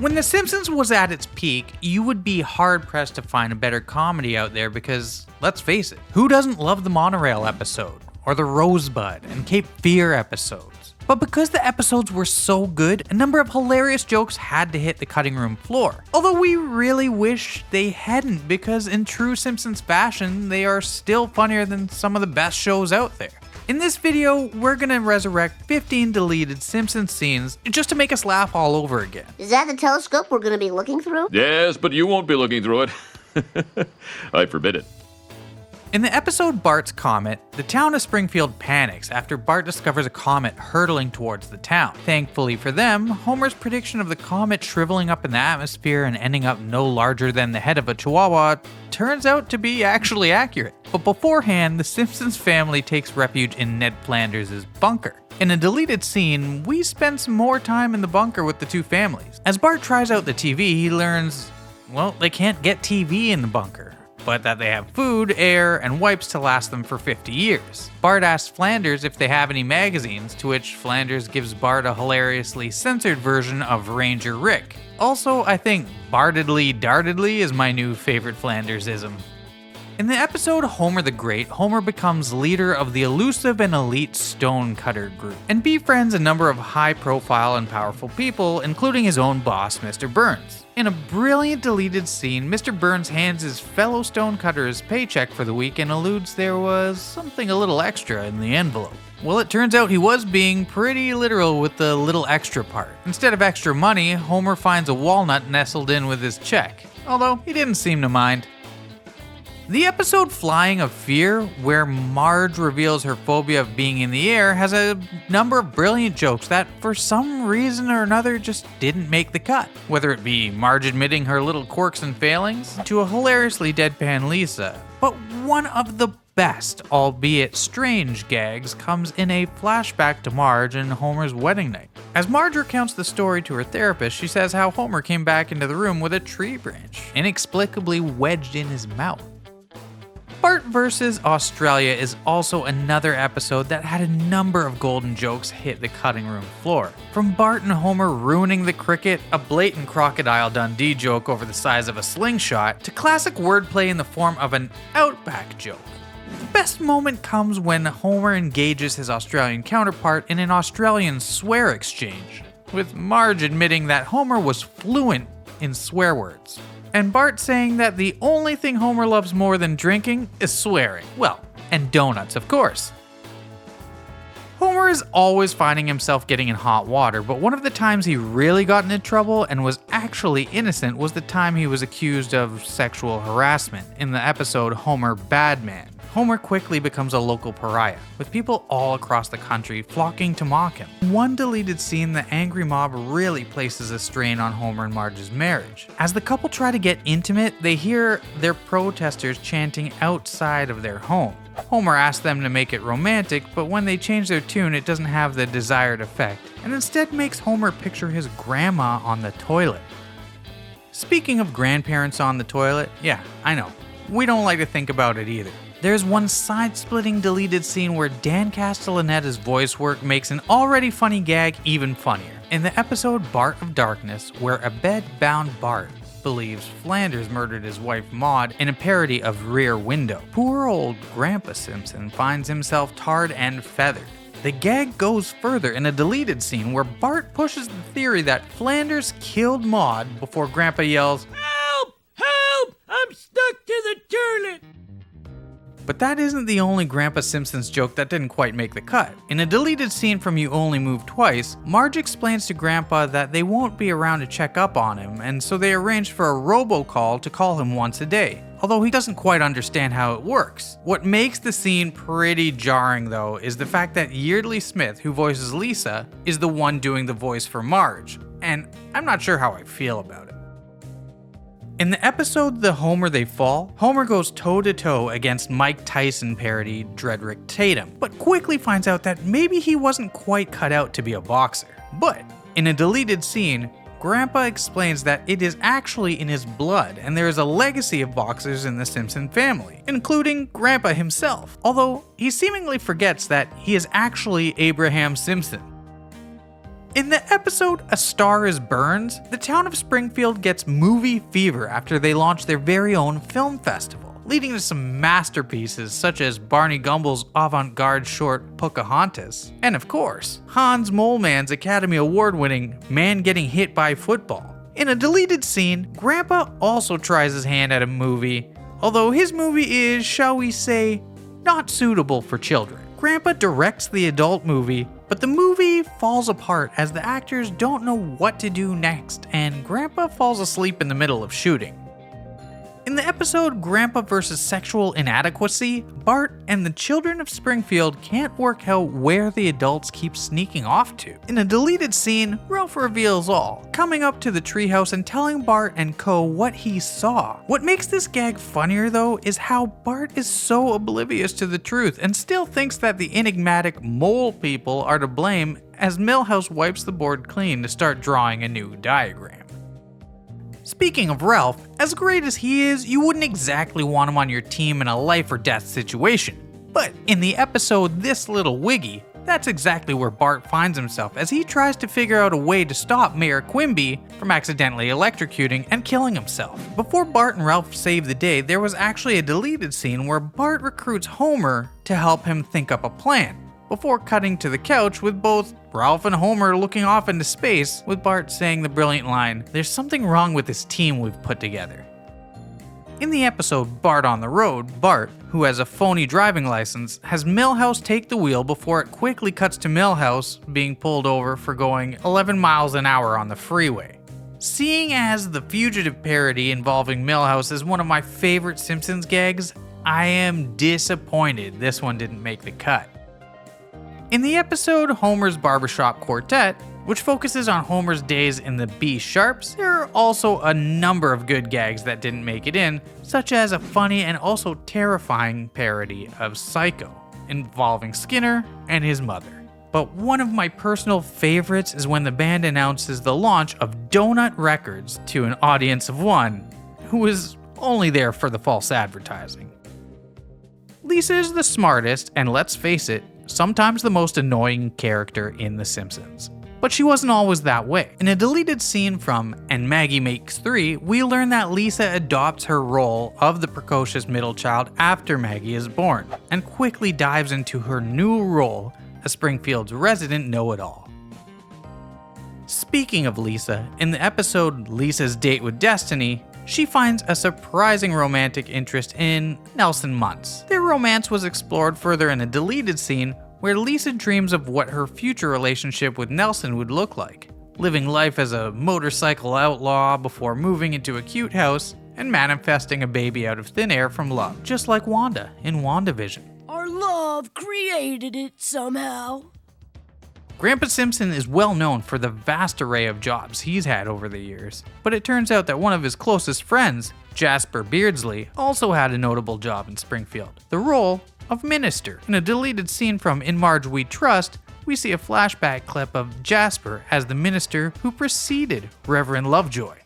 When The Simpsons was at its peak, you would be hard-pressed to find a better comedy out there because, let's face it, who doesn't love the Monorail episode, or the Rosebud and Cape Fear episodes? But because the episodes were so good, a number of hilarious jokes had to hit the cutting room floor. Although we really wish they hadn't, because in true Simpsons fashion, they are still funnier than some of the best shows out there. In this video, we're gonna resurrect 15 deleted Simpsons scenes just to make us laugh all over again. Is that the telescope we're gonna be looking through? Yes, but you won't be looking through it. I forbid it. In the episode Bart's Comet, the town of Springfield panics after Bart discovers a comet hurtling towards the town. Thankfully for them, Homer's prediction of the comet shriveling up in the atmosphere and ending up no larger than the head of a chihuahua turns out to be actually accurate. But beforehand, the Simpsons family takes refuge in Ned Flanders' bunker. In a deleted scene, we spend some more time in the bunker with the two families. As Bart tries out the TV, he learns, well, they can't get TV in the bunker, but that they have food, air, and wipes to last them for 50 years. Bart asks Flanders if they have any magazines, to which Flanders gives Bart a hilariously censored version of Ranger Rick. Also, I think Bartedly Dartedly is my new favorite Flandersism. In the episode Homer the Great, Homer becomes leader of the elusive and elite Stonecutter group, and befriends a number of high-profile and powerful people, including his own boss, Mr. Burns. In a brilliant deleted scene, Mr. Burns hands his fellow Stonecutter his paycheck for the week and alludes there was something a little extra in the envelope. Well, it turns out he was being pretty literal with the little extra part. Instead of extra money, Homer finds a walnut nestled in with his check, although he didn't seem to mind. The episode Flying of Fear, where Marge reveals her phobia of being in the air, has a number of brilliant jokes that, for some reason or another, just didn't make the cut. Whether it be Marge admitting her little quirks and failings, to a hilariously deadpan Lisa. But one of the best, albeit strange, gags comes in a flashback to Marge and Homer's wedding night. As Marge recounts the story to her therapist, she says how Homer came back into the room with a tree branch, inexplicably wedged in his mouth. Bart vs. Australia is also another episode that had a number of golden jokes hit the cutting room floor. From Bart and Homer ruining the cricket, a blatant Crocodile Dundee joke over the size of a slingshot, to classic wordplay in the form of an Outback joke. The best moment comes when Homer engages his Australian counterpart in an Australian swear exchange, with Marge admitting that Homer was fluent in swear words, and Bart saying that the only thing Homer loves more than drinking is swearing. Well, and donuts, of course. Homer is always finding himself getting in hot water, but one of the times he really got into trouble and was actually innocent was the time he was accused of sexual harassment in the episode Homer Bad Man. Homer quickly becomes a local pariah, with people all across the country flocking to mock him. In one deleted scene, the angry mob really places a strain on Homer and Marge's marriage. As the couple try to get intimate, they hear their protesters chanting outside of their home. Homer asks them to make it romantic, but when they change their tune, it doesn't have the desired effect, and instead makes Homer picture his grandma on the toilet. Speaking of grandparents on the toilet, yeah, I know, we don't like to think about it either. There's one side-splitting deleted scene where Dan Castellaneta's voice work makes an already funny gag even funnier. In the episode Bart of Darkness, where a bed-bound Bart believes Flanders murdered his wife Maud in a parody of Rear Window, poor old Grandpa Simpson finds himself tarred and feathered. The gag goes further in a deleted scene where Bart pushes the theory that Flanders killed Maud before Grandpa yells, "Help! Help! I'm stuck to the toilet!" But that isn't the only Grandpa Simpsons joke that didn't quite make the cut. In a deleted scene from You Only Move Twice, Marge explains to Grandpa that they won't be around to check up on him, and so they arrange for a robocall to call him once a day, although he doesn't quite understand how it works. What makes the scene pretty jarring though is the fact that Yeardley Smith, who voices Lisa, is the one doing the voice for Marge, and I'm not sure how I feel about it. In the episode The Homer They Fall, Homer goes toe-to-toe against Mike Tyson parody Dredrick Tatum, but quickly finds out that maybe he wasn't quite cut out to be a boxer. But in a deleted scene, Grandpa explains that it is actually in his blood, and there is a legacy of boxers in the Simpson family, including Grandpa himself, although he seemingly forgets that he is actually Abraham Simpson. In the episode A Star Is Burns, the town of Springfield gets movie fever after they launch their very own film festival, leading to some masterpieces such as Barney Gumbel's avant-garde short Pocahontas, and of course, Hans Moleman's Academy Award-winning Man Getting Hit by Football. In a deleted scene, Grandpa also tries his hand at a movie, although his movie is, shall we say, not suitable for children. Grandpa directs the adult movie, but the movie falls apart as the actors don't know what to do next, and Grandpa falls asleep in the middle of shooting. In the episode Grandpa vs. Sexual Inadequacy, Bart and the children of Springfield can't work out where the adults keep sneaking off to. In a deleted scene, Ralph reveals all, coming up to the treehouse and telling Bart and co what he saw. What makes this gag funnier though is how Bart is so oblivious to the truth and still thinks that the enigmatic mole people are to blame as Milhouse wipes the board clean to start drawing a new diagram. Speaking of Ralph, as great as he is, you wouldn't exactly want him on your team in a life or death situation. But in the episode This Little Wiggy, that's exactly where Bart finds himself as he tries to figure out a way to stop Mayor Quimby from accidentally electrocuting and killing himself. Before Bart and Ralph save the day, there was actually a deleted scene where Bart recruits Homer to help him think up a plan, before cutting to the couch with both Ralph and Homer looking off into space, with Bart saying the brilliant line, "There's something wrong with this team we've put together." In the episode Bart on the Road, Bart, who has a phony driving license, has Milhouse take the wheel before it quickly cuts to Milhouse being pulled over for going 11 miles an hour on the freeway. Seeing as the fugitive parody involving Milhouse is one of my favorite Simpsons gags, I am disappointed this one didn't make the cut. In the episode Homer's Barbershop Quartet, which focuses on Homer's days in the B Sharps, there are also a number of good gags that didn't make it in, such as a funny and also terrifying parody of Psycho, involving Skinner and his mother. But one of my personal favorites is when the band announces the launch of Donut Records to an audience of one, who was only there for the false advertising. Lisa is the smartest, and let's face it, sometimes the most annoying character in The Simpsons. But she wasn't always that way. In a deleted scene from And Maggie Makes 3, we learn that Lisa adopts her role of the precocious middle child after Maggie is born, and quickly dives into her new role as Springfield's resident know-it-all. Speaking of Lisa, in the episode Lisa's Date with Destiny, she finds a surprising romantic interest in Nelson Muntz. Their romance was explored further in a deleted scene where Lisa dreams of what her future relationship with Nelson would look like, living life as a motorcycle outlaw before moving into a cute house and manifesting a baby out of thin air from love, just like Wanda in WandaVision. Our love created it somehow. Grandpa Simpson is well known for the vast array of jobs he's had over the years, but it turns out that one of his closest friends, Jasper Beardsley, also had a notable job in Springfield, the role of minister. In a deleted scene from In Marge We Trust, we see a flashback clip of Jasper as the minister who preceded Reverend Lovejoy.